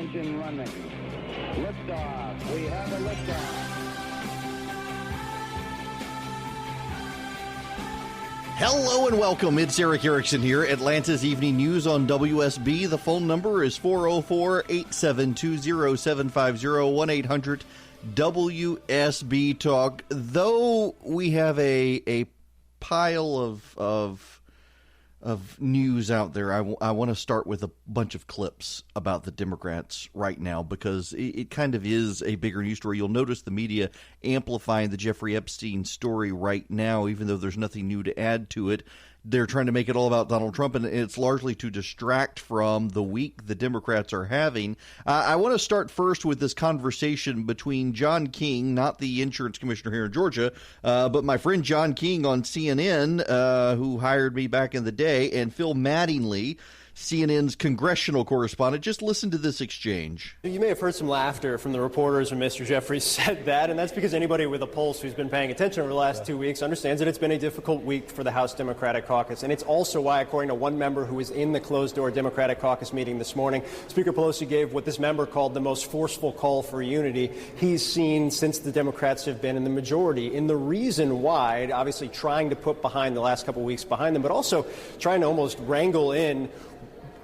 engine running. Liftoff. We have a liftoff. Hello and welcome. It's Eric Erickson here. Atlanta's Evening News on WSB. The phone number is 404-872-0750, 1-800-WSB Talk. Though we have a pile of news out there, I want to start with a bunch of clips about the Democrats right now because it kind of is a bigger news story. You'll notice the media amplifying the Jeffrey Epstein story right now, even though there's nothing new to add to it. They're trying to make it all about Donald Trump, and it's largely to distract from the week the Democrats are having. I want to start first with this conversation between John King, not the insurance commissioner here in Georgia, but my friend John King on CNN, who hired me back in the day, and Phil Mattingly, CNN's congressional correspondent. Just listen to this exchange. You may have heard some laughter from the reporters when Mr. Jeffries said that, and that's because anybody with a pulse who's been paying attention over the last 2 weeks understands that it's been a difficult week for the House Democratic Caucus. And it's also why, according to one member who was in the closed-door Democratic Caucus meeting this morning, Speaker Pelosi gave what this member called the most forceful call for unity he's seen since the Democrats have been in the majority. And the reason why, obviously trying to put behind the last couple of weeks behind them, but also trying to almost wrangle in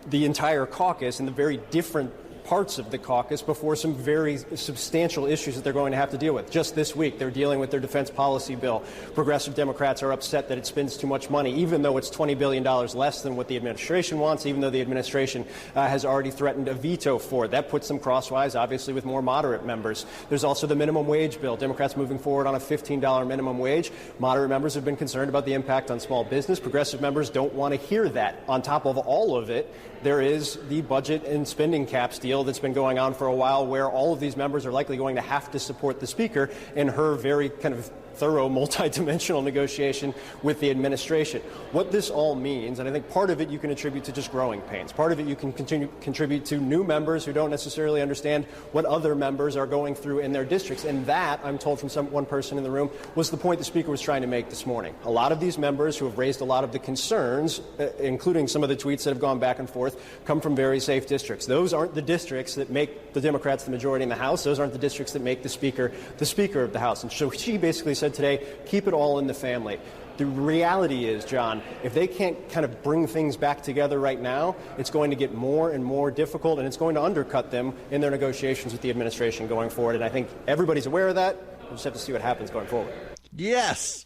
the entire caucus and the very different parts of the caucus before some very substantial issues that they're going to have to deal with. Just this week, they're dealing with their defense policy bill. Progressive Democrats are upset that it spends too much money, even though it's $20 billion less than what the administration wants, even though the administration has already threatened a veto for it. That puts them crosswise, obviously, with more moderate members. There's also the minimum wage bill. Democrats moving forward on a $15 minimum wage. Moderate members have been concerned about the impact on small business. Progressive members don't want to hear that. On top of all of it, there is the budget and spending caps deal that's been going on for a while, where all of these members are likely going to have to support the Speaker in her very kind of thorough, multi-dimensional negotiation with the administration. What this all means, and I think part of it you can attribute to just growing pains. Part of it you can contribute to new members who don't necessarily understand what other members are going through in their districts. And that, I'm told from one person in the room, was the point the Speaker was trying to make this morning. A lot of these members who have raised a lot of the concerns, including some of the tweets that have gone back and forth, come from very safe districts. Those aren't the districts that make the Democrats the majority in the House. Those aren't the districts that make the Speaker of the House. And so she basically said today, keep it all in the family. The reality is, John, if they can't kind of bring things back together right now, it's going to get more and more difficult, and it's going to undercut them in their negotiations with the administration going forward. And I think everybody's aware of that. We'll just have to see what happens going forward. Yes.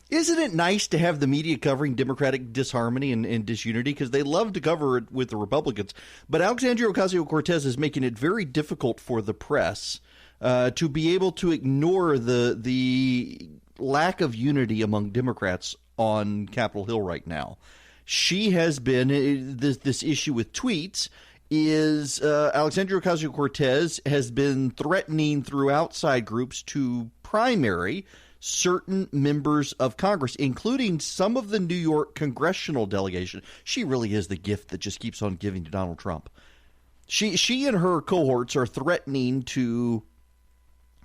Isn't it nice to have the media covering Democratic disharmony and disunity? Because they love to cover it with the Republicans. But Alexandria Ocasio-Cortez is making it very difficult for the press to be able to ignore the lack of unity among Democrats on Capitol Hill right now. She has been, this issue with tweets is Alexandria Ocasio-Cortez has been threatening through outside groups to primary certain members of Congress, including some of the New York congressional delegation. She really is the gift that just keeps on giving to Donald Trump. She and her cohorts are threatening to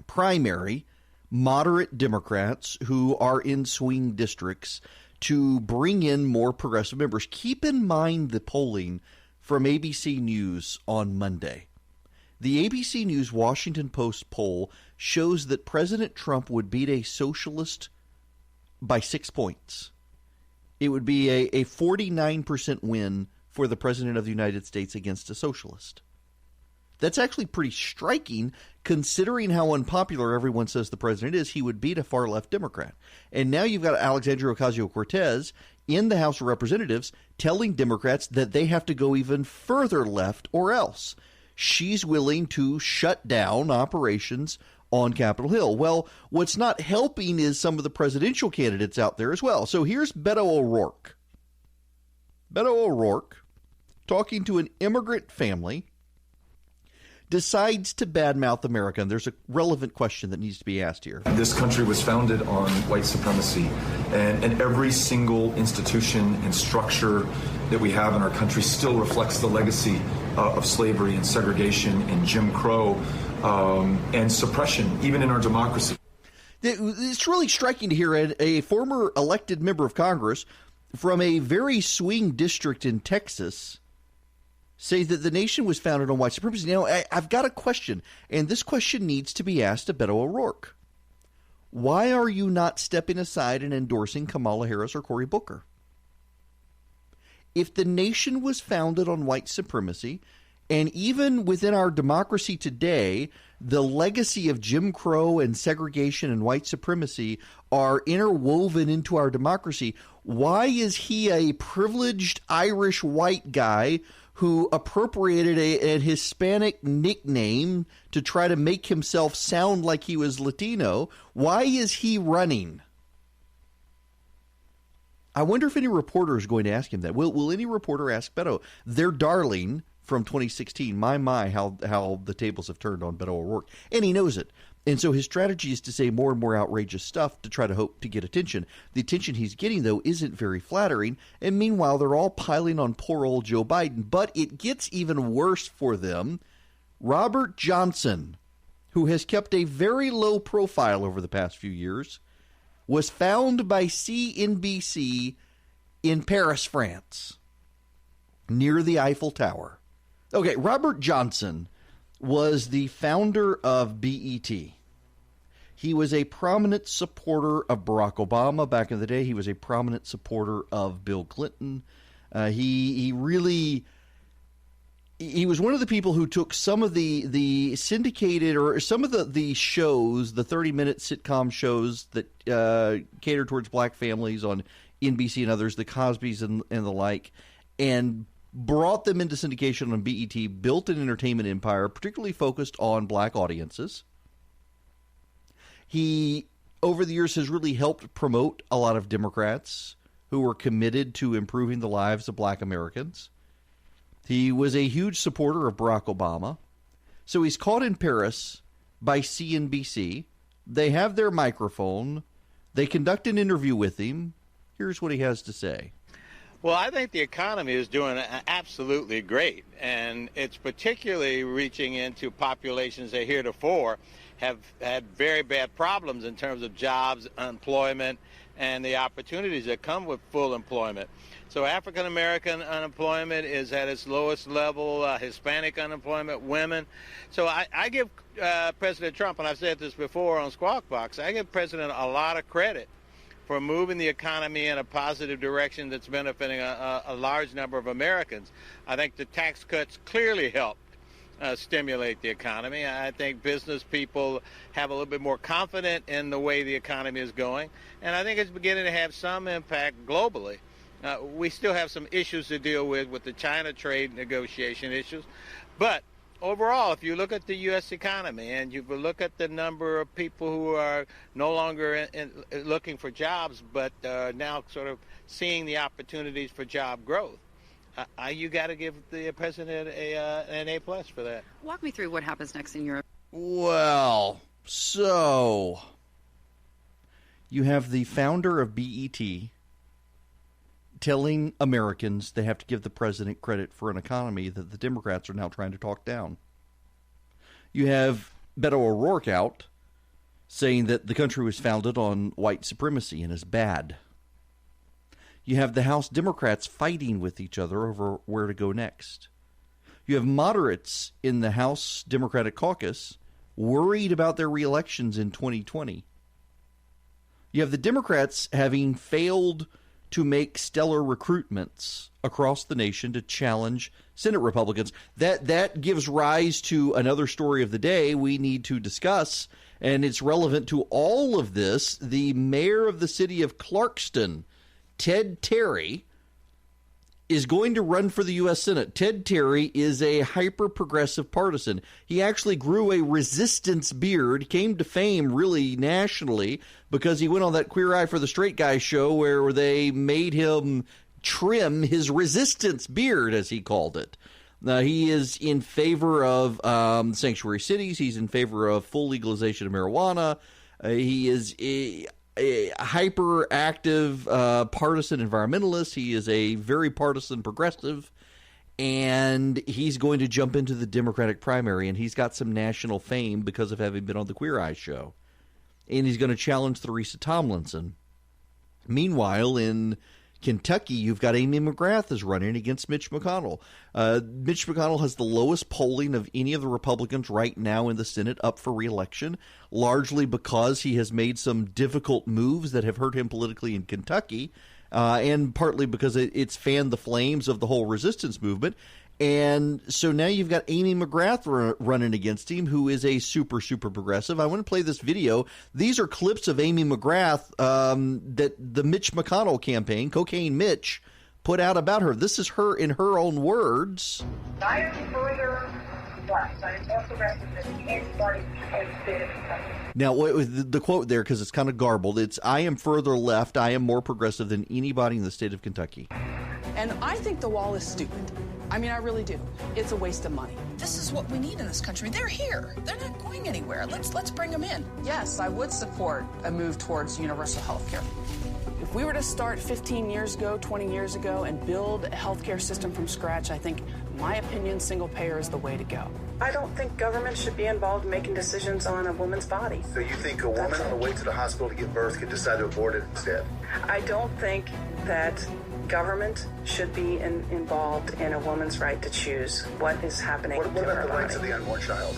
primary moderate Democrats who are in swing districts to bring in more progressive members. Keep in mind the polling from ABC News on Monday. The ABC News Washington Post poll shows that President Trump would beat a socialist by 6 points. It would be a 49% win for the President of the United States against a socialist. That's actually pretty striking, considering how unpopular everyone says the president is. He would beat a far-left Democrat. And now you've got Alexandria Ocasio-Cortez in the House of Representatives telling Democrats that they have to go even further left or else. She's willing to shut down operations on Capitol Hill. Well, what's not helping is some of the presidential candidates out there as well. So here's Beto O'Rourke. Beto O'Rourke, talking to an immigrant family, decides to badmouth America. And there's a relevant question that needs to be asked here. This country was founded on white supremacy, and every single institution and structure that we have in our country still reflects the legacy of slavery and segregation and Jim Crow and suppression, even in our democracy. It's really striking to hear a former elected member of Congress from a very swing district in Texas say that the nation was founded on white supremacy. Now, I've got a question, and this question needs to be asked to Beto O'Rourke. Why are you not stepping aside and endorsing Kamala Harris or Cory Booker? If the nation was founded on white supremacy, and even within our democracy today, the legacy of Jim Crow and segregation and white supremacy are interwoven into our democracy, why is he a privileged Irish white guy who appropriated a Hispanic nickname to try to make himself sound like he was Latino? Why is he running? I wonder if any reporter is going to ask him that. Will any reporter ask Beto? Their darling from 2016, how the tables have turned on Beto O'Rourke. And he knows it. And so his strategy is to say more and more outrageous stuff to try to hope to get attention. The attention he's getting, though, isn't very flattering. And meanwhile, they're all piling on poor old Joe Biden. But it gets even worse for them. Robert Johnson, who has kept a very low profile over the past few years, was found by CNBC in Paris, France, near the Eiffel Tower. Okay, Robert Johnson was the founder of BET. He was a prominent supporter of Barack Obama back in the day. He was a prominent supporter of Bill Clinton. He was one of the people who took some of the syndicated or some of the shows, the 30-minute sitcom shows that cater towards black families on NBC and others, the Cosbys and the like, and brought them into syndication on BET, built an entertainment empire, particularly focused on black audiences. He, over the years, has really helped promote a lot of Democrats who were committed to improving the lives of black Americans. He was a huge supporter of Barack Obama. So he's caught in Paris by CNBC. They have their microphone. They conduct an interview with him. Here's what he has to say. Well, I think the economy is doing absolutely great, and it's particularly reaching into populations that heretofore have had very bad problems in terms of jobs, employment, and the opportunities that come with full employment. So African-American unemployment is at its lowest level, Hispanic unemployment, women. So I give President Trump, and I've said this before on Squawk Box, I give President a lot of credit for moving the economy in a positive direction that's benefiting a large number of Americans. I think the tax cuts clearly helped stimulate the economy. I think business people have a little bit more confidence in the way the economy is going, and I think it's beginning to have some impact globally. We still have some issues to deal with the China trade negotiation issues, but overall, if you look at the U.S. economy and you look at the number of people who are no longer looking for jobs, but now sort of seeing the opportunities for job growth, you got to give the president an A+ for that. Walk me through what happens next in Europe. Well, so you have the founder of BET telling Americans they have to give the president credit for an economy that the Democrats are now trying to talk down. You have Beto O'Rourke out saying that the country was founded on white supremacy and is bad. You have the House Democrats fighting with each other over where to go next. You have moderates in the House Democratic caucus worried about their reelections in 2020. You have the Democrats having failed to make stellar recruitments across the nation to challenge Senate Republicans. That gives rise to another story of the day we need to discuss, and it's relevant to all of this. The mayor of the city of Clarkston, Ted Terry, is going to run for the U.S. Senate. Ted Terry is a hyper-progressive partisan. He actually grew a resistance beard, came to fame really nationally because he went on that Queer Eye for the Straight Guy show where they made him trim his resistance beard, as he called it. He is in favor of sanctuary cities. He's in favor of full legalization of marijuana. He is a hyperactive partisan environmentalist. He is a very partisan progressive, and he's going to jump into the Democratic primary, and he's got some national fame because of having been on the Queer Eye show. And he's going to challenge Theresa Tomlinson. Meanwhile, in Kentucky, you've got Amy McGrath is running against Mitch McConnell. Mitch McConnell has the lowest polling of any of the Republicans right now in the Senate up for re-election, largely because he has made some difficult moves that have hurt him politically in Kentucky, and partly because it's fanned the flames of the whole resistance movement. And so now you've got Amy McGrath running against him, who is a super, super progressive. I want to play this video. These are clips of Amy McGrath that the Mitch McConnell campaign, Cocaine Mitch, put out about her. This is her in her own words. I am further left. I am more progressive than anybody in the state of Kentucky. Now, the quote there, because it's kind of garbled, it's, I am further left. I am more progressive than anybody in the state of Kentucky. And I think the wall is stupid. I mean, I really do. It's a waste of money. This is what we need in this country. They're here. They're not going anywhere. Let's bring them in. Yes, I would support a move towards universal health care. If we were to start 15 years ago, 20 years ago, and build a healthcare system from scratch, I think, in my opinion, single payer is the way to go. I don't think government should be involved in making decisions on a woman's body. So you think a woman on the way to the hospital to give birth could decide to abort it instead? I don't think that government should be involved in a woman's right to choose what is happening to her body. What about the rights of the unborn child?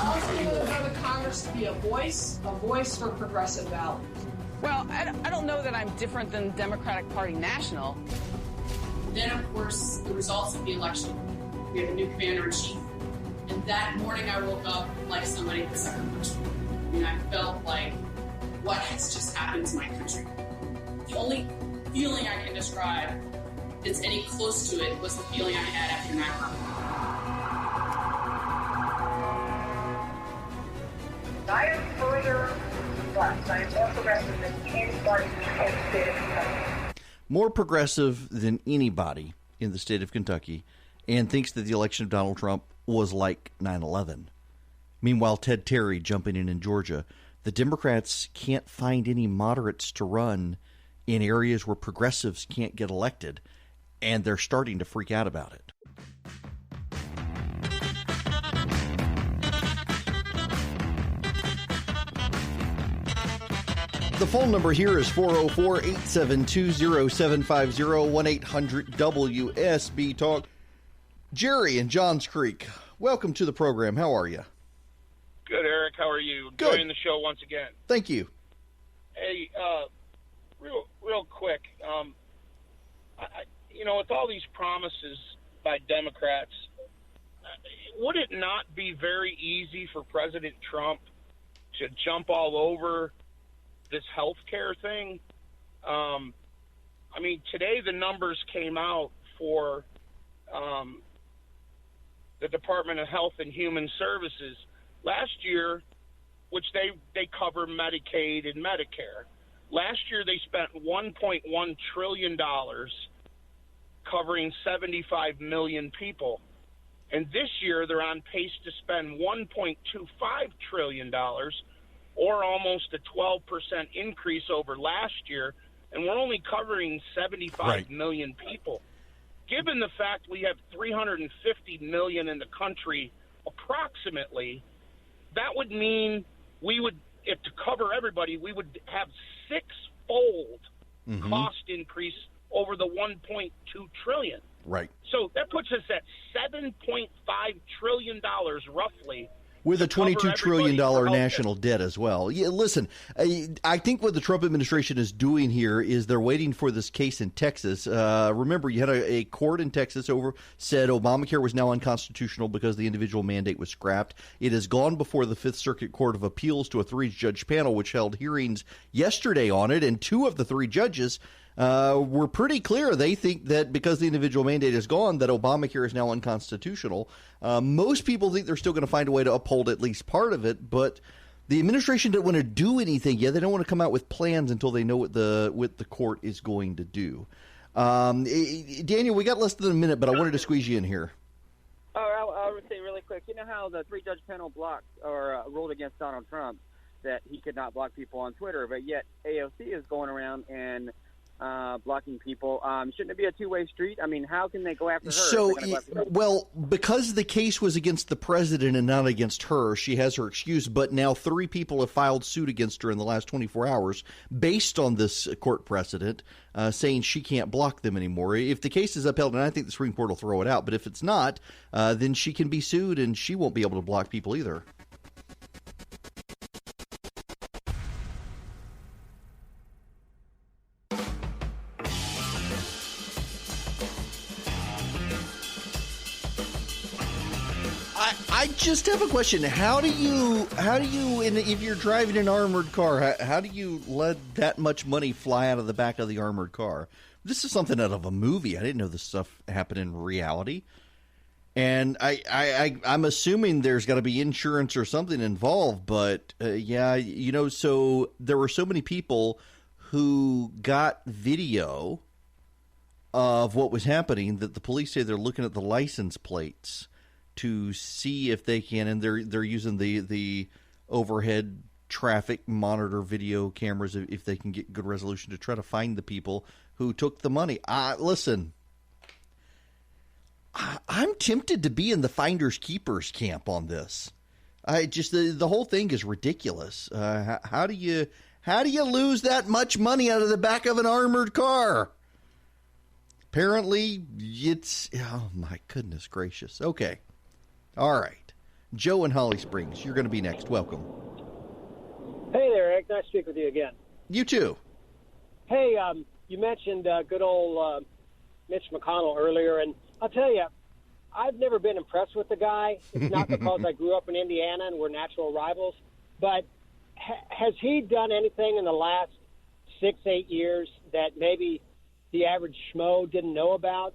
Ultimately, for the Congress to be a voice for progressive values. Well, I don't know that I'm different than Democratic Party National. Then, of course, the results of the election. We have a new commander-in-chief. And that morning I woke up like somebody had second country. I mean, I felt like, what has just happened to my country? The only feeling I can describe that's any close to it was the feeling I had after 9/11. I am further left. I am more progressive than anybody in the state of Kentucky. More progressive than anybody in the state of Kentucky, and thinks that the election of Donald Trump was like 9/11. Meanwhile, Ted Terry jumping in Georgia. The Democrats can't find any moderates to run in areas where progressives can't get elected, and they're starting to freak out about it. The phone number here is 404-872-0750, 1-800-WSB-TALK. Jerry in Johns Creek, welcome to the program. How are you? Good, Eric. How are you? Good. Enjoying the show once again. Thank you. Hey, real quick, with all these promises by Democrats, would it not be very easy for President Trump to jump all over this health care thing? Today the numbers came out for the Department of Health and Human Services. Last year, which they cover Medicaid and Medicare, last year they spent $1.1 trillion covering 75 million people. And this year they're on pace to spend $1.25 trillion, or almost a 12% increase over last year, and we're only covering 75 million people. Given the fact we have 350 million in the country approximately, that would mean we would, if to cover everybody, we would have six-fold cost increase over the $1.2 trillion. Right. So that puts us at $7.5 trillion roughly. With a $22 trillion national debt as well. Yeah, listen, I think what the Trump administration is doing here is they're waiting for this case in Texas. Remember, you had a court in Texas said Obamacare was now unconstitutional because the individual mandate was scrapped. It has gone before the Fifth Circuit Court of Appeals to a 3-judge panel, which held hearings yesterday on it, and 2 of the 3 judges were pretty clear. They think that because the individual mandate is gone, that Obamacare is now unconstitutional. Most people think they're still going to find a way to uphold at least part of it, but the administration doesn't want to do anything yet. They don't want to come out with plans until they know what the court is going to do. Daniel, we got less than a minute, but I wanted to squeeze you in here. I would say really quick, you know how the 3-judge panel blocked or ruled against Donald Trump that he could not block people on Twitter, but yet AOC is going around and blocking people. Shouldn't it be a two-way street? I mean, how can they go after her? So, well, because the case was against the president and not against her, she has her excuse, but now 3 people have filed suit against her in the last 24 hours based on this court precedent, saying she can't block them anymore. If the case is upheld, and I think the Supreme Court will throw it out, but if it's not, then she can be sued and she won't be able to block people either. I just have a question. How do you, if you're driving an armored car, how do you let that much money fly out of the back of the armored car? This is something out of a movie. I didn't know this stuff happened in reality. And I'm assuming there's got to be insurance or something involved. But, yeah, so there were so many people who got video of what was happening that the police say they're looking at the license plates to see if they can, and they're using the overhead traffic monitor video cameras if they can get good resolution to try to find the people who took the money. Listen, I'm tempted to be in the finders keepers camp on this. The whole thing is ridiculous. How do you lose that much money out of the back of an armored car? Apparently, oh my goodness gracious. Okay. All right. Joe in Holly Springs, you're going to be next. Welcome. Hey there, Eric. Nice to speak with you again. You too. Hey, you mentioned good old Mitch McConnell earlier, and I'll tell you, I've never been impressed with the guy. It's not because I grew up in Indiana and we're natural rivals, but has he done anything in the last 6-8 years that maybe the average schmo didn't know about?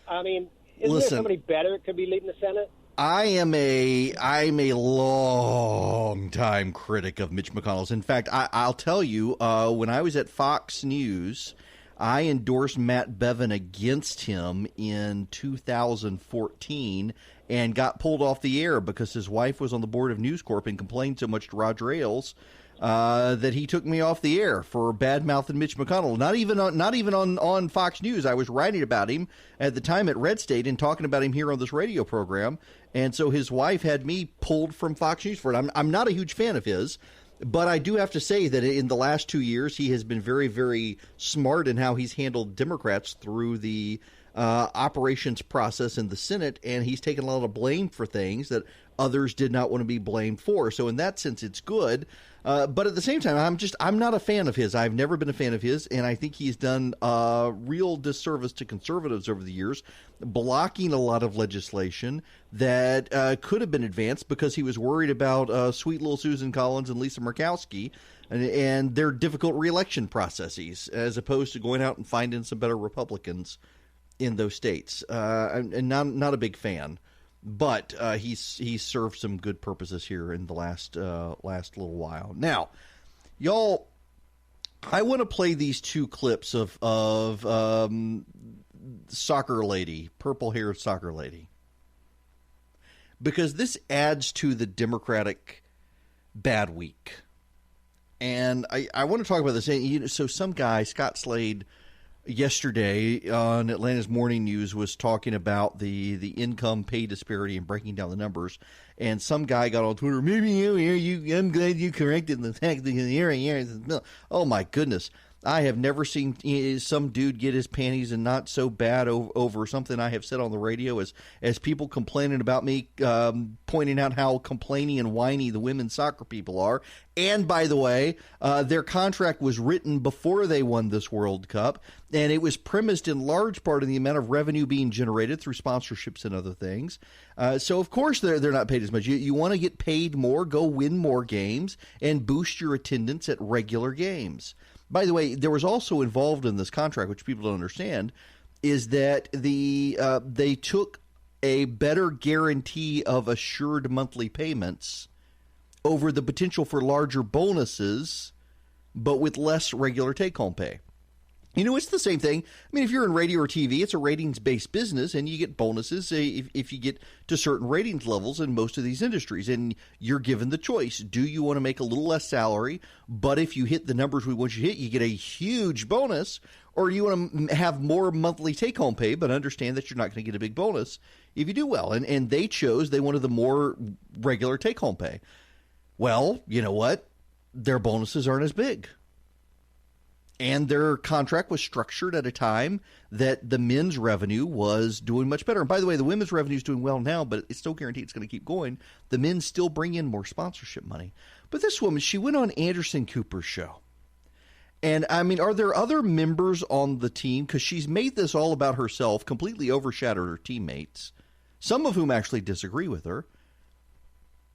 I mean, isn't there somebody better that could be leading the Senate? I'm a long time critic of Mitch McConnell's. In fact, I'll tell you, when I was at Fox News, I endorsed Matt Bevin against him in 2014 and got pulled off the air because his wife was on the board of News Corp and complained so much to Roger Ailes that he took me off the air for bad-mouthing Mitch McConnell. Not even on Fox News. I was writing about him at the time at Red State and talking about him here on this radio program. And so his wife had me pulled from Fox News for it. I'm not a huge fan of his, but I do have to say that in the last 2 years, he has been very, very smart in how he's handled Democrats through the operations process in the Senate, and he's taken a lot of blame for things that others did not want to be blamed for. So in that sense, it's good. But at the same time, I'm not a fan of his. I've never been a fan of his, and I think he's done a real disservice to conservatives over the years, blocking a lot of legislation that could have been advanced because he was worried about sweet little Susan Collins and Lisa Murkowski and their difficult reelection processes, as opposed to going out and finding some better Republicans in those states. And not a big fan. But he's served some good purposes here in the last little while. Now, y'all, I want to play these 2 clips of soccer lady, purple-haired soccer lady, because this adds to the Democratic bad week. And I want to talk about this. So some guy, Scott Slade, yesterday on Atlanta's Morning News was talking about the income pay disparity and breaking down the numbers. And some guy got on Twitter, maybe I'm glad you corrected the fact that oh my goodness. I have never seen some dude get his panties in not so bad over something I have said on the radio as people complaining about me, pointing out how complaining and whiny the women's soccer people are. And by the way, their contract was written before they won this World Cup, and it was premised in large part on the amount of revenue being generated through sponsorships and other things. So of course they're not paid as much. You want to get paid more, go win more games, and boost your attendance at regular games. By the way, there was also involved in this contract, which people don't understand, is that they took a better guarantee of assured monthly payments over the potential for larger bonuses, but with less regular take-home pay. It's the same thing. I mean, if you're in radio or TV, it's a ratings-based business, and you get bonuses if you get to certain ratings levels in most of these industries. And you're given the choice. Do you want to make a little less salary, but if you hit the numbers we want you to hit, you get a huge bonus? or you want to have more monthly take-home pay, but understand that you're not going to get a big bonus if you do well. And they wanted the more regular take-home pay. Well, you know what? Their bonuses aren't as big. And their contract was structured at a time that the men's revenue was doing much better. And by the way, the women's revenue is doing well now, but it's still guaranteed it's going to keep going. The men still bring in more sponsorship money. But this woman, she went on Anderson Cooper's show. And, I mean, are there other members on the team? Because she's made this all about herself, completely overshadowed her teammates, some of whom actually disagree with her.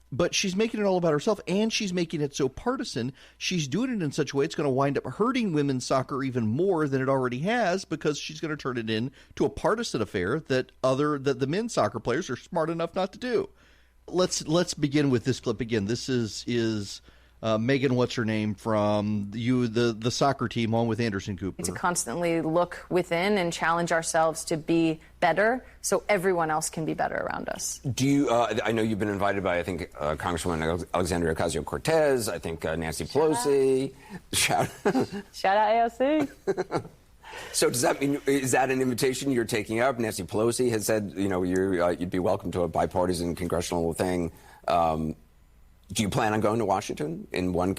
But she's making it all about herself, and she's making it so partisan. She's doing it in such a way it's going to wind up hurting women's soccer even more than it already has, because she's going to turn it into a partisan affair that the men's soccer players are smart enough not to do. Let's begin with this clip again. This is Megan, what's her name, from the soccer team on with Anderson Cooper. To constantly look within and challenge ourselves to be better so everyone else can be better around us. Do you, I know you've been invited by, I think, Congresswoman Alexandria Ocasio-Cortez, I think Nancy Pelosi. Shout out AOC. So does that mean, is that an invitation you're taking up? Nancy Pelosi has said, you'd be welcome to a bipartisan congressional thing. Do you plan on going to Washington in one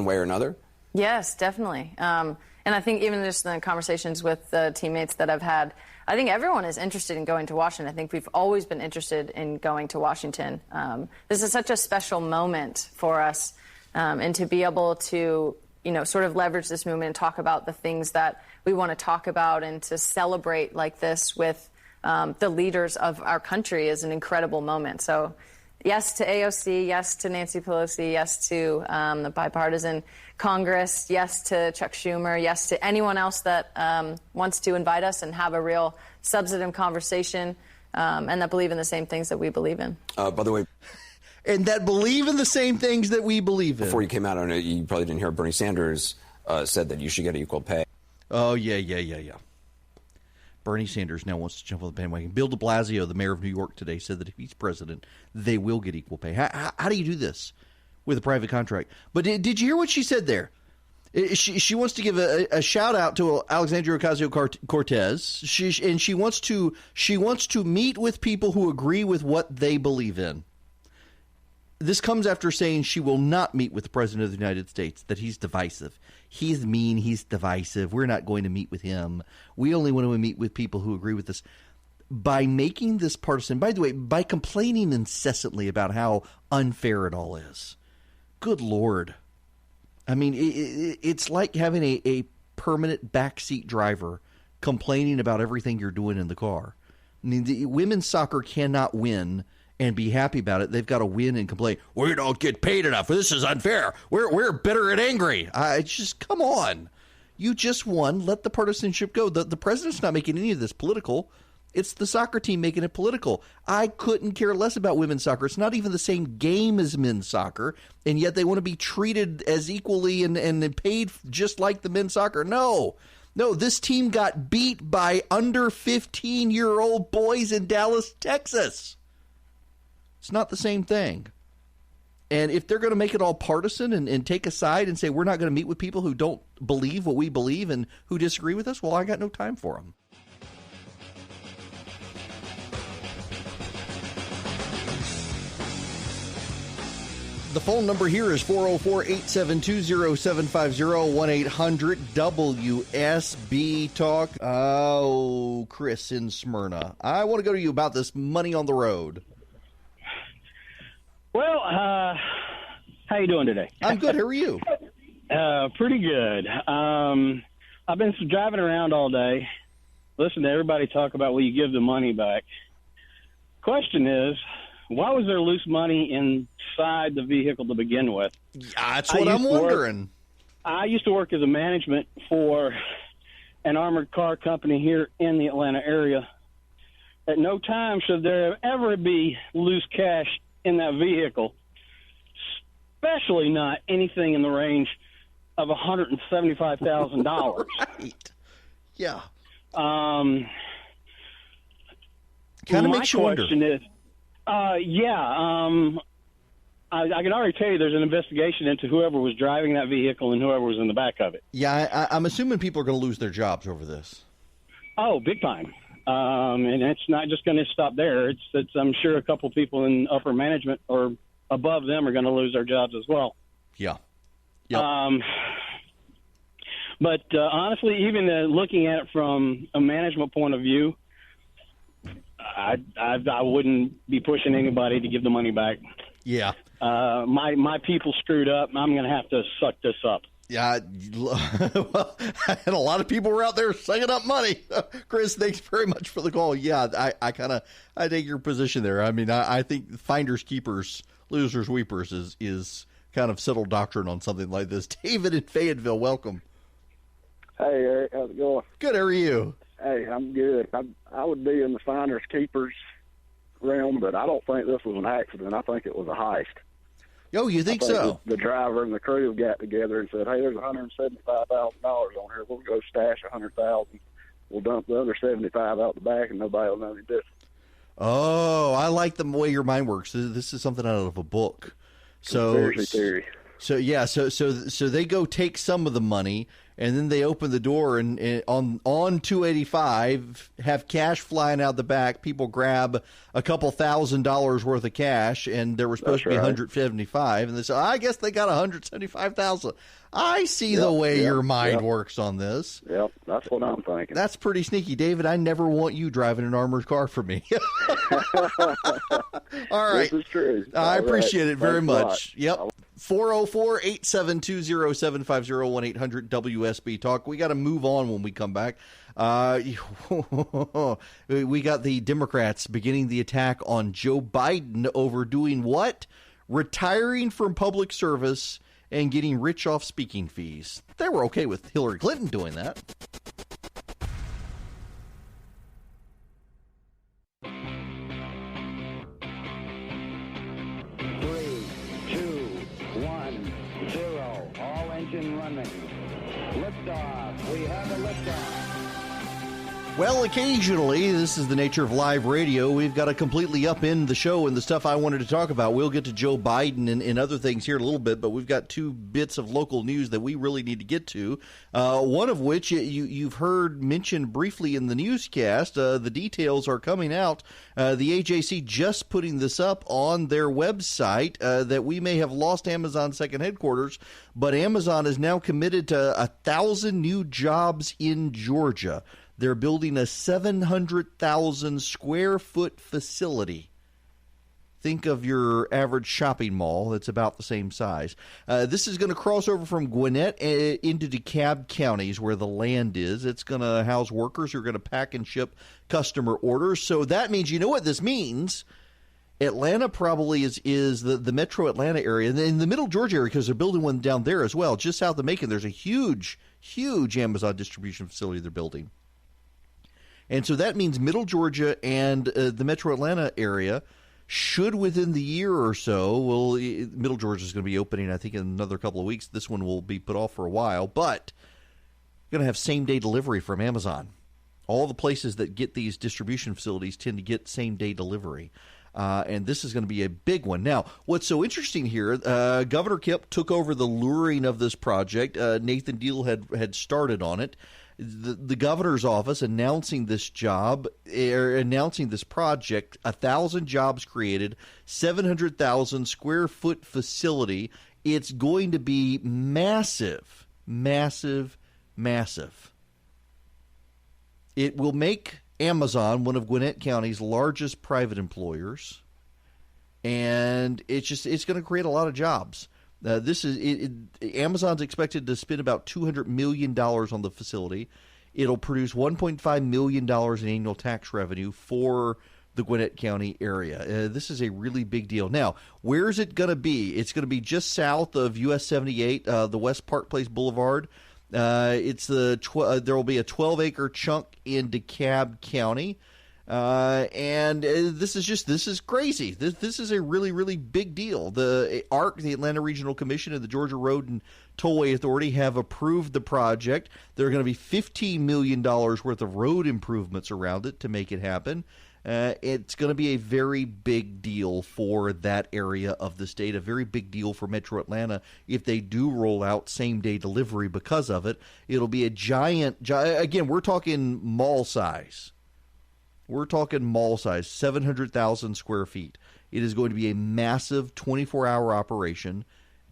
way or another? Yes, definitely. And I think even just in the conversations with the teammates that I've had, I think everyone is interested in going to Washington. I think we've always been interested in going to Washington. This is such a special moment for us, and to be able to, sort of leverage this movement and talk about the things that we want to talk about, and to celebrate like this with the leaders of our country is an incredible moment. So yes to AOC, yes to Nancy Pelosi, yes to the bipartisan Congress, yes to Chuck Schumer, yes to anyone else that wants to invite us and have a real substantive conversation, and that believe in the same things that we believe in. By the way, and that believe in the same things that we believe in. Before you came out on it, you probably didn't hear Bernie Sanders said that you should get equal pay. Oh, yeah. Bernie Sanders now wants to jump on the bandwagon. Bill de Blasio, the mayor of New York today, said that if he's president, they will get equal pay. How do you do this with a private contract? But did you hear what she said there? She wants to give a shout out to Alexandria Ocasio-Cortez, and she wants to meet with people who agree with what they believe in. This comes after saying she will not meet with the President of the United States, that he's divisive. He's mean, he's divisive. We're not going to meet with him. We only want to meet with people who agree with us. By making this partisan, by the way, by complaining incessantly about how unfair it all is. Good Lord. I mean, it's like having a permanent backseat driver complaining about everything you're doing in the car. I mean, the women's soccer cannot win and be happy about it. They've got to win and complain. We don't get paid enough. This is unfair. We're bitter and angry. Just come on. You just won. Let the partisanship go. The president's not making any of this political. It's the soccer team making it political. I couldn't care less about women's soccer. It's not even the same game as men's soccer, and yet they want to be treated as equally and paid just like the men's soccer. No, this team got beat by under 15-year-old boys in Dallas, Texas. It's not the same thing. And if they're going to make it all partisan and take a side and say we're not going to meet with people who don't believe what we believe and who disagree with us, well, I got no time for them. The phone number here is 404-872-0750, 1-800-WSB Talk. Oh, Chris in Smyrna. I want to go to you about this money on the road. Well, how you doing today? I'm good. How are you? Pretty good. I've been driving around all day, listening to everybody talk about will you give the money back. Question is, why was there loose money inside the vehicle to begin with? That's what I'm wondering. I used to work as a management for an armored car company here in the Atlanta area. At no time should there ever be loose cash in that vehicle, especially not anything in the range of $175,000. Right. Yeah. Kind of makes you wonder. My question is, I can already tell you there's an investigation into whoever was driving that vehicle and whoever was in the back of it. Yeah, I'm assuming people are going to lose their jobs over this. Oh, big time. And it's not just going to stop there. It's I'm sure a couple people in upper management or above them are going to lose their jobs as well. Yeah. Yep. But honestly, even looking at it from a management point of view, I wouldn't be pushing anybody to give the money back. Yeah. My people screwed up. I'm going to have to suck this up. Yeah, well, and a lot of people were out there sucking up money. Chris, thanks very much for the call. Yeah, I take your position there. I mean, I think finders keepers, losers weepers is kind of settled doctrine on something like this. David in Fayetteville, welcome. Hey, Eric, how's it going? Good. How are you? Hey, I'm good. I would be in the finders keepers realm, but I don't think this was an accident. I think it was a heist. Oh, you think so? The driver and the crew got together and said, "Hey, there's $175,000 on here. We'll go stash $100,000. We'll dump the other 75 out the back, and nobody will know any difference." Oh, I like the way your mind works. This is something out of a book. Conspiracy theory. So they go take some of the money, and then they open the door and on 285 have cash flying out the back. People grab a couple $1,000s worth of cash, and there was supposed to be 175, and they say, "I guess they got 175,000." I see the way your mind works on this. Yep, that's what I'm thinking. That's pretty sneaky, David. I never want you driving an armored car for me. All right, this is true. I appreciate it very Thanks much. Yep. 404-872-0750-1-800-WSB Talk. We got to move on when we come back. We got the Democrats beginning the attack on Joe Biden over doing what? Retiring from public service and getting rich off speaking fees. They were okay with Hillary Clinton doing that. Running. Liftoff. We have a liftoff. Well, occasionally, this is the nature of live radio, we've got to completely upend the show and the stuff I wanted to talk about. We'll get to Joe Biden and other things here in a little bit, but we've got two bits of local news that we really need to get to, one of which you've heard mentioned briefly in the newscast. The details are coming out. The AJC just putting this up on their website that we may have lost Amazon's second headquarters, but Amazon is now committed to 1,000 new jobs in Georgia. They're building a 700,000 square foot facility. Think of your average shopping mall that's about the same size. This is going to cross over from Gwinnett into DeKalb counties where the land is. It's going to house workers who are going to pack and ship customer orders. So that means, you know what this means? Atlanta probably is the metro Atlanta area. And in the middle Georgia area, because they're building one down there as well, just south of Macon, there's a huge Amazon distribution facility they're building. And so that means Middle Georgia and the metro Atlanta area should, within the year or so, Middle Georgia is going to be opening, I think, in another couple of weeks. This one will be put off for a while, but going to have same-day delivery from Amazon. All the places that get these distribution facilities tend to get same-day delivery. And this is going to be a big one. Now, what's so interesting here, Governor Kemp took over the luring of this project. Nathan Deal had started on it. The governor's office announcing this project, 1,000 jobs created, 700,000 square foot facility. It's going to be massive, massive, massive. It will make Amazon one of Gwinnett County's largest private employers, and it's going to create a lot of jobs. Amazon's expected to spend about $200 million on the facility. It'll produce $1.5 million in annual tax revenue for the Gwinnett County area. This is a really big deal. Now, where is it going to be? It's going to be just south of US 78, the West Park Place Boulevard. There will be a 12-acre chunk in DeKalb County. And this is crazy. This is a really, really big deal. The ARC, the Atlanta Regional Commission, and the Georgia Road and Tollway Authority have approved the project. There are going to be $15 million worth of road improvements around it to make it happen. it's going to be a very big deal for that area of the state, a very big deal for Metro Atlanta if they do roll out same-day delivery because of it. It'll be a giant, again, we're talking mall size. We're talking mall size, 700,000 square feet. It is going to be a massive 24-hour operation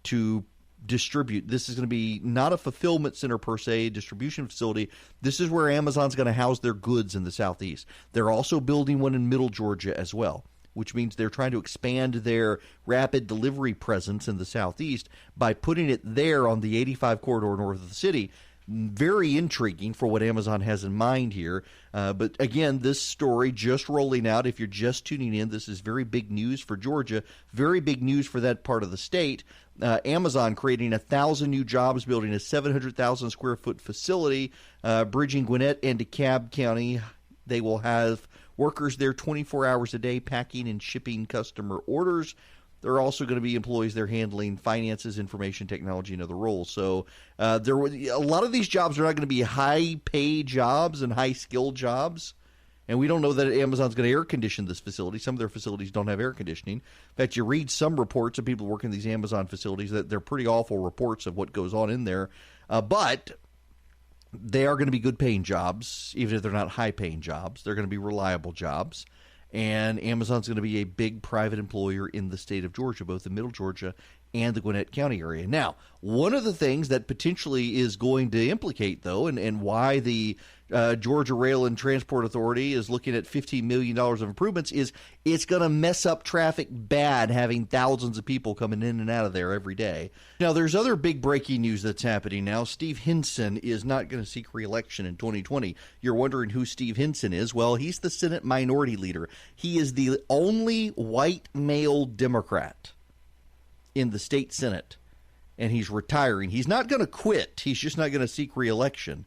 to distribute. This is going to be not a fulfillment center per se, distribution facility. This is where Amazon's going to house their goods in the Southeast. They're also building one in Middle Georgia as well, which means they're trying to expand their rapid delivery presence in the Southeast by putting it there on the 85 corridor north of the city. Very intriguing for what Amazon has in mind here. But again, this story just rolling out. If you're just tuning in, this is very big news for Georgia, very big news for that part of the state. Amazon creating 1,000 new jobs, building a 700,000 square foot facility, bridging Gwinnett and DeKalb County. They will have workers there 24 hours a day packing and shipping customer orders. There are also going to be employees there handling finances, information technology, and other roles. So a lot of these jobs are not going to be high-paid jobs and high-skilled jobs. And we don't know that Amazon's going to air condition this facility. Some of their facilities don't have air conditioning. In fact, you read some reports of people working in these Amazon facilities that they're pretty awful reports of what goes on in there. But they are going to be good-paying jobs, even if they're not high-paying jobs. They're going to be reliable jobs. And Amazon's going to be a big private employer in the state of Georgia, both in Middle Georgia and the Gwinnett County area. Now, one of the things that potentially is going to implicate, though, and why the Georgia Rail and Transport Authority is looking at $15 million of improvements is it's going to mess up traffic bad having thousands of people coming in and out of there every day. Now, there's other big breaking news that's happening now. Steve Hinson is not going to seek re-election in 2020. You're wondering who Steve Hinson is. Well, he's the Senate Minority Leader. He is the only white male Democrat in the state Senate, and he's retiring. He's not going to quit. He's just not going to seek re-election.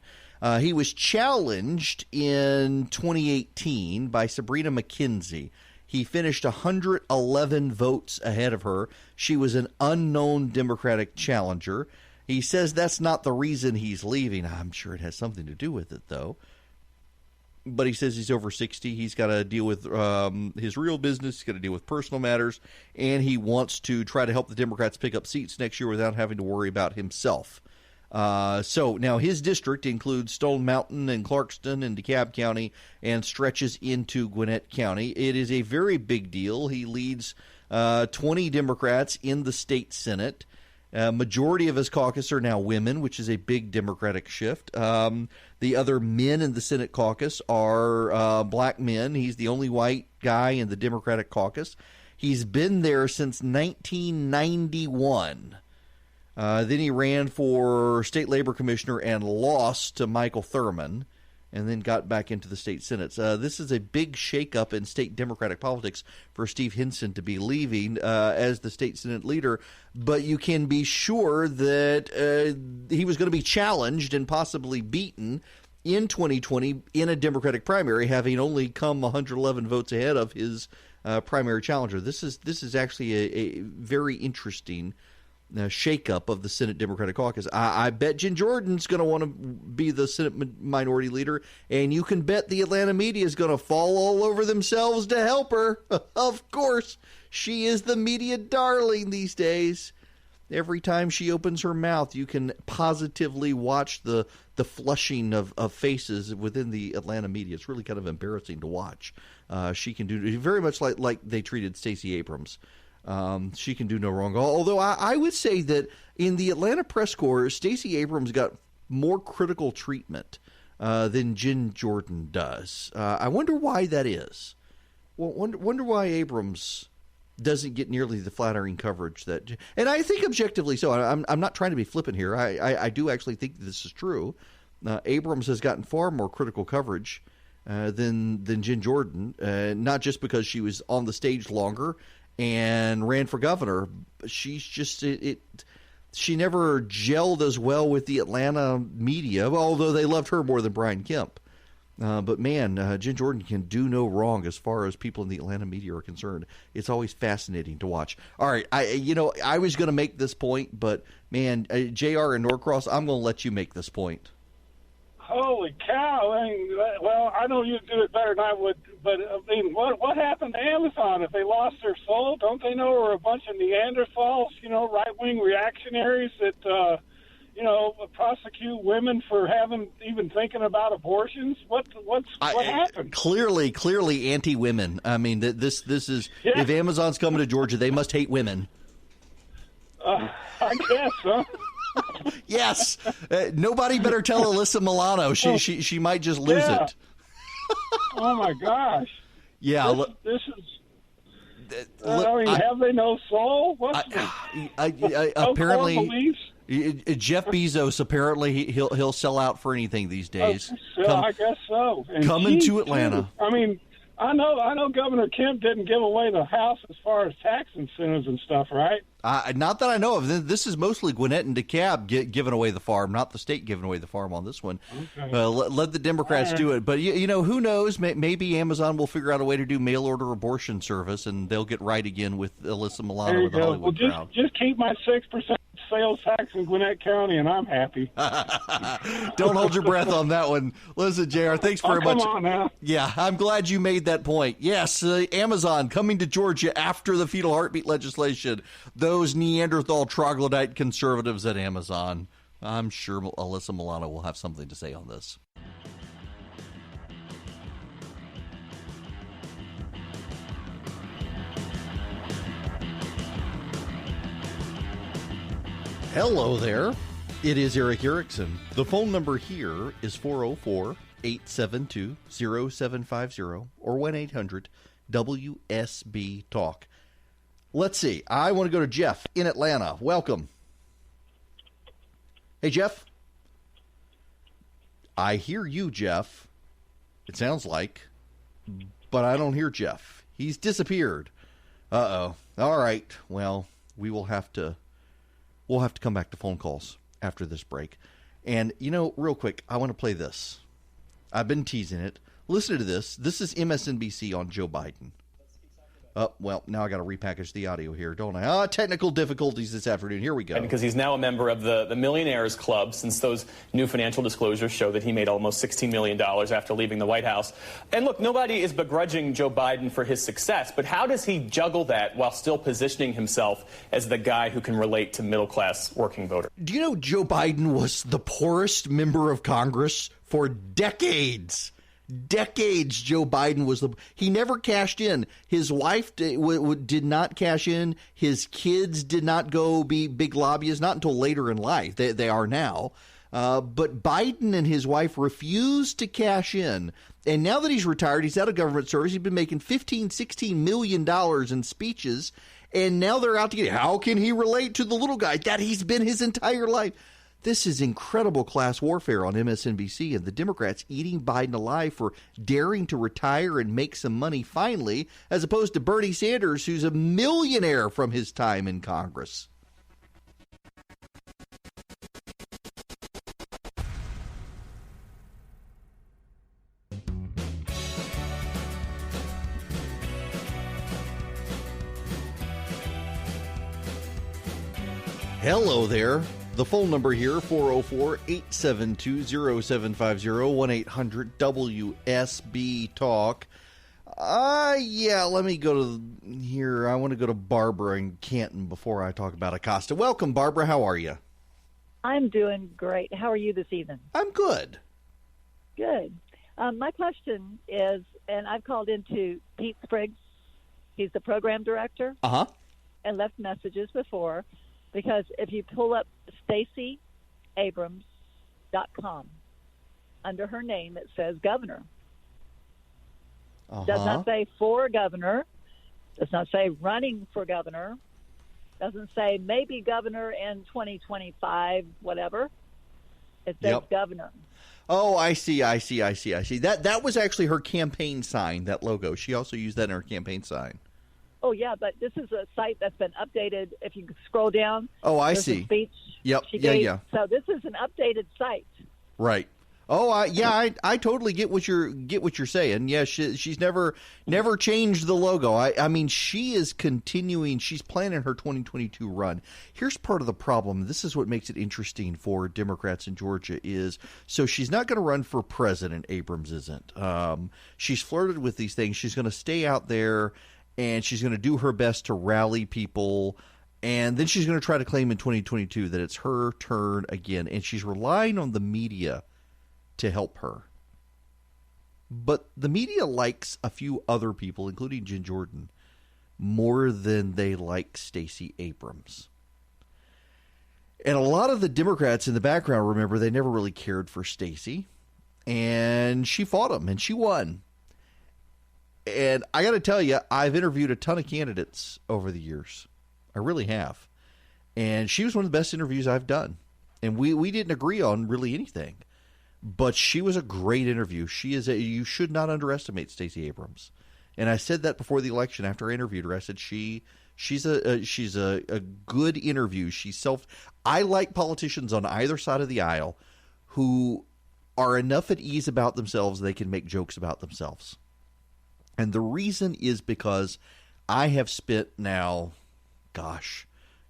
He was challenged in 2018 by Sabrina McKenzie. He finished 111 votes ahead of her. She was an unknown Democratic challenger. He says that's not the reason he's leaving. I'm sure it has something to do with it, though. But he says he's over 60. He's got to deal with his real business. He's got to deal with personal matters. And he wants to try to help the Democrats pick up seats next year without having to worry about himself. So now his district includes Stone Mountain and Clarkston and DeKalb County and stretches into Gwinnett County. It is a very big deal. He leads 20 Democrats in the state Senate. Majority of his caucus are now women, which is a big Democratic shift. The other men in the Senate caucus are black men. He's the only white guy in the Democratic caucus. He's been there since 1991. Then he ran for state labor commissioner and lost to Michael Thurman, and then got back into the state Senate. This is a big shakeup in state Democratic politics for Steve Hinson to be leaving as the state Senate leader. But you can be sure that he was going to be challenged and possibly beaten in 2020 in a Democratic primary, having only come 111 votes ahead of his primary challenger. This is actually a very interesting shakeup of the Senate Democratic Caucus. I bet Jen Jordan's going to want to be the Senate Minority Leader, and you can bet the Atlanta media is going to fall all over themselves to help her. Of course, she is the media darling these days. Every time she opens her mouth, you can positively watch the flushing of faces within the Atlanta media. It's really kind of embarrassing to watch. She can do very much like they treated Stacey Abrams. She can do no wrong. Although I would say that in the Atlanta press corps, Stacey Abrams got more critical treatment than Jen Jordan does. I wonder why that is. Well, wonder why Abrams doesn't get nearly the flattering coverage that, and I think objectively so. I'm not trying to be flippant here. I do actually think this is true. Abrams has gotten far more critical coverage than Jen Jordan, not just because she was on the stage longer and ran for governor. She's just she never gelled as well with the Atlanta media, although they loved her more than Brian Kemp. But man, Jen Jordan can do no wrong as far as people in the Atlanta media are concerned. It's always fascinating to watch. All right, I was going to make this point, but man, JR and Norcross, I'm going to let you make this point. Holy cow! I mean, well, I know you do it better than I would, but I mean, what happened to Amazon? If they lost their soul, don't they know we're a bunch of Neanderthals, right-wing reactionaries that, prosecute women for even thinking about abortions? What happened? Clearly anti-women. I mean, this is if Amazon's coming to Georgia, they must hate women. I guess, huh? Yes. Nobody better tell Alyssa Milano. She might just lose it. Oh my gosh. Yeah. This is. Have they no soul? Apparently, Jeff Bezos. Apparently, he'll sell out for anything these days. I guess so. And coming to Atlanta. Too. I mean, I know Governor Kemp didn't give away the House as far as tax incentives and stuff, right? Not that I know of. This is mostly Gwinnett and DeKalb giving away the farm, not the state giving away the farm on this one. Okay. Let the Democrats do it. But, who knows? Maybe Amazon will figure out a way to do mail-order abortion service, and they'll get right again with Alyssa Milano with the Hollywood crowd. Just keep my 6% sales tax in Gwinnett County, and I'm happy. Don't hold your breath on that one. Listen, JR, thanks very much. Come on now. Yeah, I'm glad you made that point. Yes, Amazon coming to Georgia after the fetal heartbeat legislation. Those Neanderthal troglodyte conservatives at Amazon. I'm sure Alyssa Milano will have something to say on this. Hello there. It is Eric Erickson. The phone number here is 404-872-0750 or 1-800-WSB-TALK. Let's see. I want to go to Jeff in Atlanta. Welcome. Hey, Jeff. I hear you, Jeff. It sounds like. But I don't hear Jeff. He's disappeared. Uh-oh. All right. Well, we'll have to come back to phone calls after this break. And, real quick, I want to play this. I've been teasing it. Listen to this. This is MSNBC on Joe Biden. Well, now I got to repackage the audio here, don't I? Technical difficulties this afternoon. Here we go. Because he's now a member of the Millionaires Club, since those new financial disclosures show that he made almost $16 million after leaving the White House. And look, nobody is begrudging Joe Biden for his success, but how does he juggle that while still positioning himself as the guy who can relate to middle-class working voters? Do you know Joe Biden was the poorest member of Congress for decades? Decades, Joe Biden he never cashed in. His wife did not cash in. His kids did not go be big lobbyists, not until later in life. They are now. But Biden and his wife refused to cash in. And now that he's retired, he's out of government service. He's been making $16 million in speeches. And now they're out to get him. How can he relate to the little guy that he's been his entire life? This is incredible class warfare on MSNBC, and the Democrats eating Biden alive for daring to retire and make some money finally, as opposed to Bernie Sanders, who's a millionaire from his time in Congress. Hello there. The phone number here, 404-872-0750, 1-800-WSB-TALK. Let me go to here. I want to go to Barbara in Canton before I talk about Acosta. Welcome, Barbara. How are you? I'm doing great. How are you this evening? I'm good. Good. My question is, and I've called into Pete Spriggs. He's the program director. Uh-huh. And left messages before. Because if you pull up StaceyAbrams.com, under her name it says governor. Uh-huh. Does not say for governor. Does not say running for governor. Doesn't say maybe governor in 2025, whatever. It says governor. Oh, I see. That was actually her campaign sign, that logo. She also used that in her campaign sign. Oh, yeah, but this is a site that's been updated. If you scroll down. Oh, I see. A speech Yep. she gave. Yeah. So this is an updated site. Right. I totally get what you're saying. Yeah, she's never changed the logo. I mean, she is continuing. She's planning her 2022 run. Here's part of the problem. This is what makes it interesting for Democrats in Georgia is so she's not going to run for president. Abrams isn't. She's flirted with these things. She's going to stay out there and she's going to do her best to rally people. And then she's going to try to claim in 2022 that it's her turn again. And she's relying on the media to help her. But the media likes a few other people, including Jen Jordan, more than they like Stacey Abrams. And a lot of the Democrats in the background, remember, they never really cared for Stacey. And she fought them, and she won. And I got to tell you, I've interviewed a ton of candidates over the years. I really have. And she was one of the best interviews I've done. And we didn't agree on really anything. But she was a great interview. You should not underestimate Stacey Abrams. And I said that before the election after I interviewed her. I said she's a good interview. I like politicians on either side of the aisle who are enough at ease about themselves they can make jokes about themselves. And the reason is because I have spent now,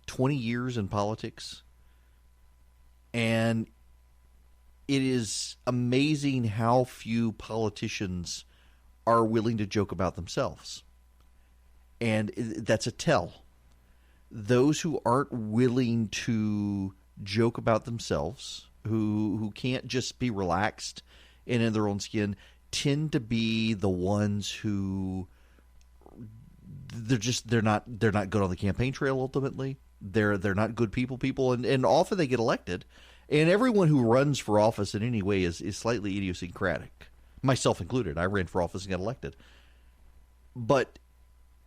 20 years in politics. And it is amazing how few politicians are willing to joke about themselves. And that's a tell. Those who aren't willing to joke about themselves, who can't just be relaxed and in their own skin, tend to be the ones who they're not good on the campaign trail ultimately. They're not good people and often they get elected. And everyone who runs for office in any way is slightly idiosyncratic, myself included. I ran for office and got elected. But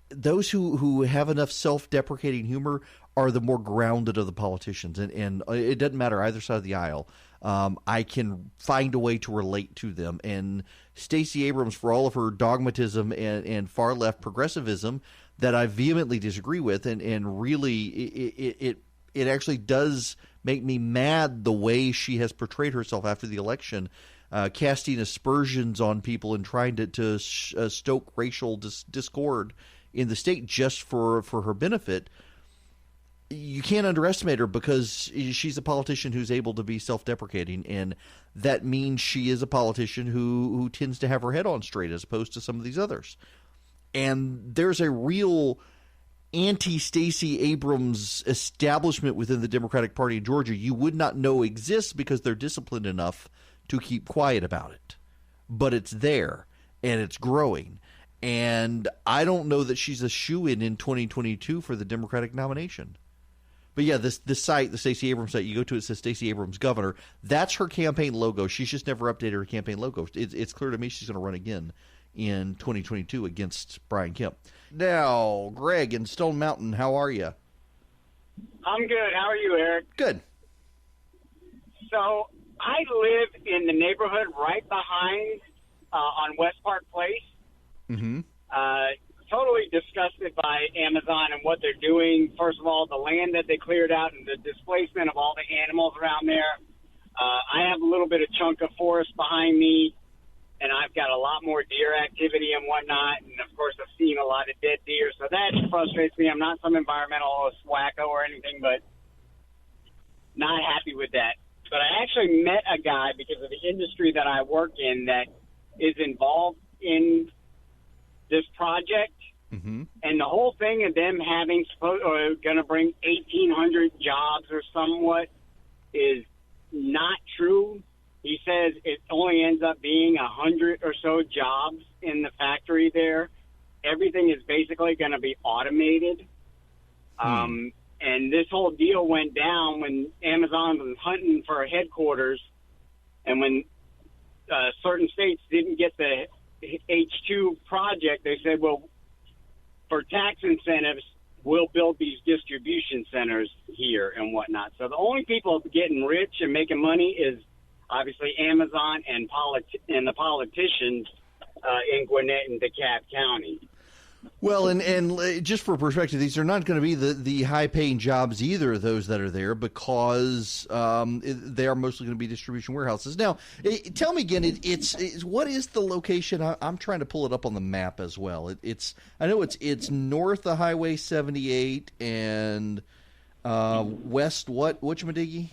those who have enough self-deprecating humor are the more grounded of the politicians. And it doesn't matter either side of the aisle. I can find a way to relate to them. And Stacey Abrams, for all of her dogmatism and far-left progressivism that I vehemently disagree with, and really it actually does make me mad the way she has portrayed herself after the election, casting aspersions on people and trying to stoke racial discord in the state just for her benefit. You can't underestimate her because she's a politician who's able to be self-deprecating, and that means she is a politician who tends to have her head on straight as opposed to some of these others. And there's a real anti-Stacey Abrams establishment within the Democratic Party in Georgia you would not know exists because they're disciplined enough to keep quiet about it. But it's there, and it's growing. And I don't know that she's a shoo-in in 2022 for the Democratic nomination. But yeah, this site, the Stacey Abrams site, you go to it says Stacey Abrams governor. That's her campaign logo. She's just never updated her campaign logo. It's clear to me she's going to run again in 2022 against Brian Kemp. Now, Greg in Stone Mountain, how are you? I'm good. How are you, Eric? Good. So I live in the neighborhood right behind on West Park Place. Mm-hmm. Totally disgusted by Amazon and what they're doing. First of all, the land that they cleared out and the displacement of all the animals around there. I have a little bit of chunk of forest behind me, and I've got a lot more deer activity and whatnot. And, of course, I've seen a lot of dead deer, so that frustrates me. I'm not some environmentalist wacko or anything, but not happy with that. But I actually met a guy because of the industry that I work in that is involved in this project. Mm-hmm. And the whole thing of them having going to bring 1,800 jobs or somewhat is not true. He says it only ends up being 100 or so jobs in the factory there. Everything is basically going to be automated. And this whole deal went down when Amazon was hunting for a headquarters, and when certain states didn't get the H2 project, they said, well, for tax incentives, we'll build these distribution centers here and whatnot. So the only people getting rich and making money is obviously Amazon and the politicians in Gwinnett and DeKalb County. Well, and just for perspective, these are not going to be the high-paying jobs either, those that are there, because they are mostly going to be distribution warehouses. Now, tell me again, it's what is the location? I'm trying to pull it up on the map as well. I know it's north of Highway 78 and west whatchamadigi?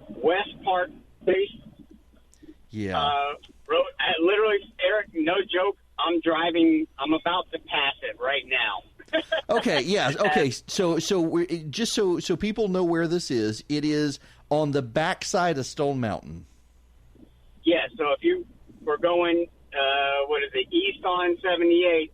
West Park Base. Yeah. Road, literally, Eric, no joke. I'm about to pass it right now. Okay, yeah, okay. So just so people know where this is, it is on the backside of Stone Mountain. Yeah, so if we're going, east on 78,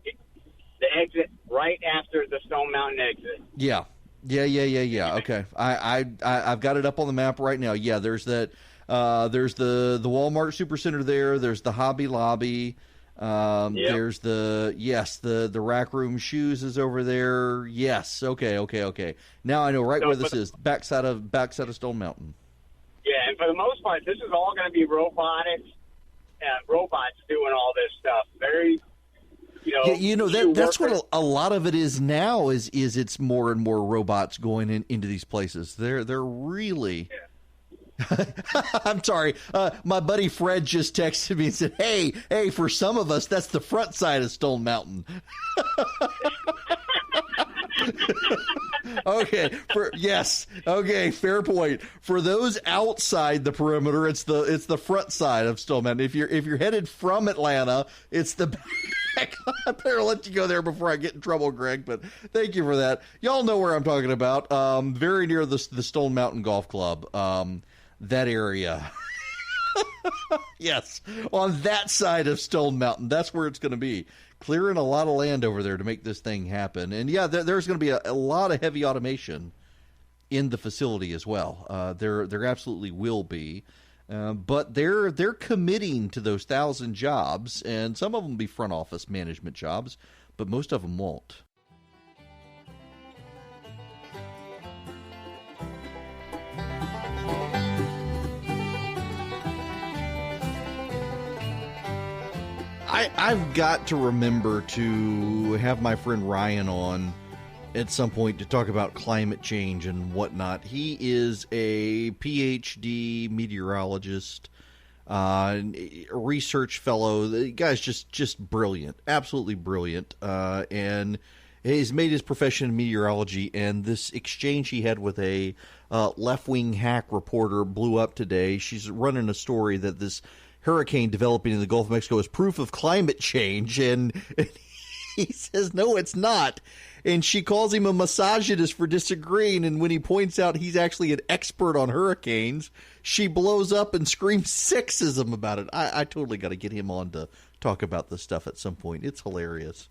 the exit right after the Stone Mountain exit. Yeah. Okay, I've got it up on the map right now. Yeah, there's that. There's the Walmart Supercenter there. There's the Hobby Lobby. There's the Rack Room Shoes is over there. Yes. Okay. Now I know where this is. Backside of Stone Mountain. Yeah, and for the most part, this is all going to be robots doing all this stuff. Very, that's what a lot of it is now. Is it's more and more robots going into these places. They're really. Yeah. I'm sorry. My buddy Fred just texted me and said, hey, for some of us, that's the front side of Stone Mountain. Okay. Okay. Fair point. For those outside the perimeter, it's the front side of Stone Mountain. If you're headed from Atlanta, it's the back. I better let you go there before I get in trouble, Greg, but thank you for that. Y'all know where I'm talking about. Very near the Stone Mountain Golf Club. That area. Yes, on that side of Stone Mountain. That's where it's going to be. Clearing a lot of land over there to make this thing happen. And yeah, there's going to be a lot of heavy automation in the facility as well. There absolutely will be. But they're committing to those 1,000 jobs, and some of them will be front office management jobs, but most of them won't. I've got to remember to have my friend Ryan on at some point to talk about climate change and whatnot. He is a PhD meteorologist, research fellow. The guy's just brilliant, absolutely brilliant, and he's made his profession in meteorology. And this exchange he had with a left-wing hack reporter blew up today. She's running a story that this hurricane developing in the Gulf of Mexico is proof of climate change, and he says, no, it's not. And she calls him a misogynist for disagreeing, and when he points out he's actually an expert on hurricanes, she blows up and screams sexism about it. I totally got to get him on to talk about this stuff at some point. It's hilarious.